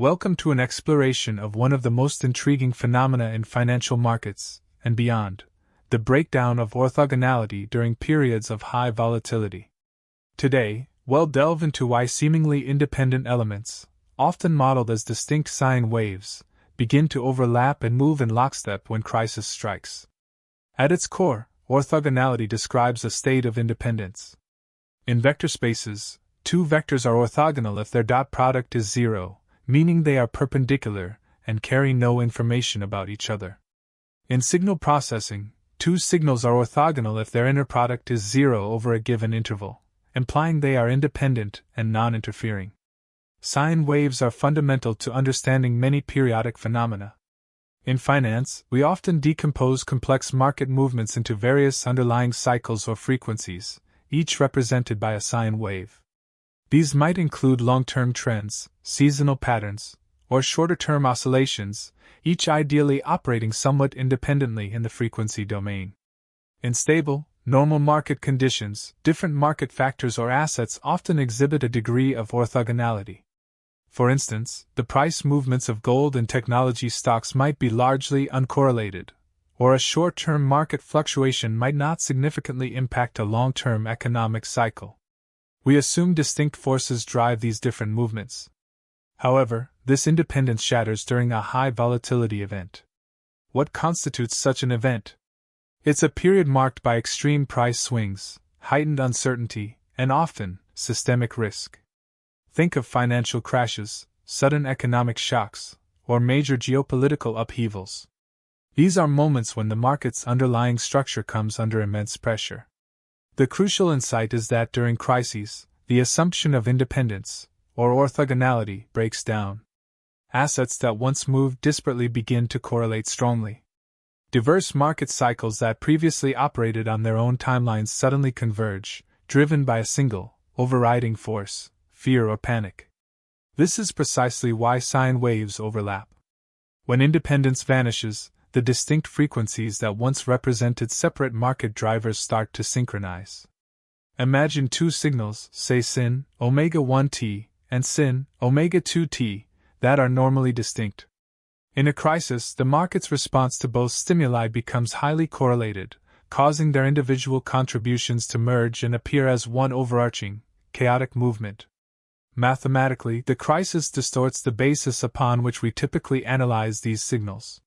Welcome to an exploration of one of the most intriguing phenomena in financial markets, and beyond, the breakdown of orthogonality during periods of high volatility. Today, we'll delve into why seemingly independent elements, often modeled as distinct sine waves, begin to overlap and move in lockstep when crisis strikes. At its core, orthogonality describes a state of independence. In vector spaces, two vectors are orthogonal if their dot product is zero, meaning they are perpendicular and carry no information about each other. In signal processing, two signals are orthogonal if their inner product is zero over a given interval, implying they are independent and non-interfering. Sine waves are fundamental to understanding many periodic phenomena. In finance, we often decompose complex market movements into various underlying cycles or frequencies, each represented by a sine wave. These might include long-term trends, seasonal patterns, or shorter-term oscillations, each ideally operating somewhat independently in the frequency domain. In stable, normal market conditions, different market factors or assets often exhibit a degree of orthogonality. For instance, the price movements of gold and technology stocks might be largely uncorrelated, or a short-term market fluctuation might not significantly impact a long-term economic cycle. We assume distinct forces drive these different movements. However, this independence shatters during a high volatility event. What constitutes such an event? It's a period marked by extreme price swings, heightened uncertainty, and often, systemic risk. Think of financial crashes, sudden economic shocks, or major geopolitical upheavals. These are moments when the market's underlying structure comes under immense pressure. The crucial insight is that during crises, the assumption of independence, or orthogonality, breaks down. Assets that once moved disparately begin to correlate strongly. Diverse market cycles that previously operated on their own timelines suddenly converge, driven by a single, overriding force: fear or panic. This is precisely why sine waves overlap. When independence vanishes, the distinct frequencies that once represented separate market drivers start to synchronize. Imagine two signals, say sin, omega 1t, and sin, omega 2t, that are normally distinct. In a crisis, the market's response to both stimuli becomes highly correlated, causing their individual contributions to merge and appear as one overarching, chaotic movement. Mathematically, the crisis distorts the basis upon which we typically analyze these signals.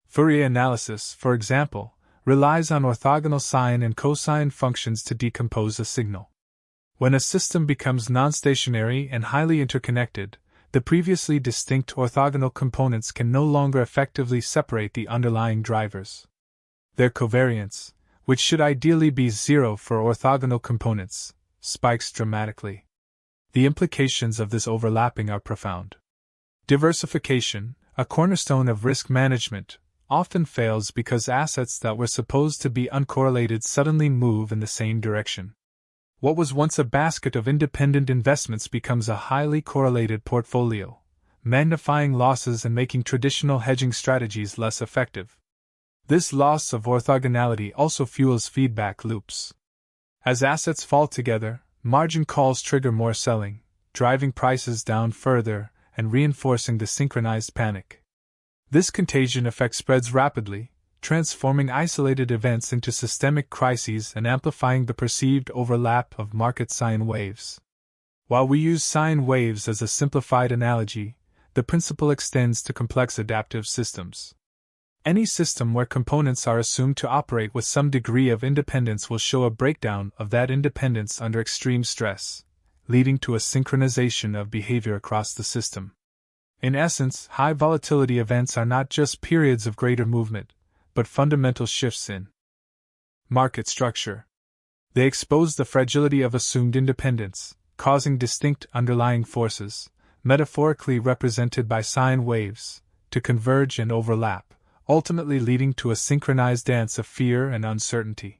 Fourier analysis, for example, relies on orthogonal sine and cosine functions to decompose a signal. When a system becomes non-stationary and highly interconnected, the previously distinct orthogonal components can no longer effectively separate the underlying drivers. Their covariance, which should ideally be zero for orthogonal components, spikes dramatically. The implications of this overlapping are profound. Diversification, a cornerstone of risk management, often fails because assets that were supposed to be uncorrelated suddenly move in the same direction. What was once a basket of independent investments becomes a highly correlated portfolio, magnifying losses and making traditional hedging strategies less effective. This loss of orthogonality also fuels feedback loops. As assets fall together, margin calls trigger more selling, driving prices down further and reinforcing the synchronized panic. This contagion effect spreads rapidly, transforming isolated events into systemic crises and amplifying the perceived overlap of market sine waves. While we use sine waves as a simplified analogy, the principle extends to complex adaptive systems. Any system where components are assumed to operate with some degree of independence will show a breakdown of that independence under extreme stress, leading to a synchronization of behavior across the system. In essence, high volatility events are not just periods of greater movement, but fundamental shifts in market structure. They expose the fragility of assumed independence, causing distinct underlying forces, metaphorically represented by sine waves, to converge and overlap, ultimately leading to a synchronized dance of fear and uncertainty.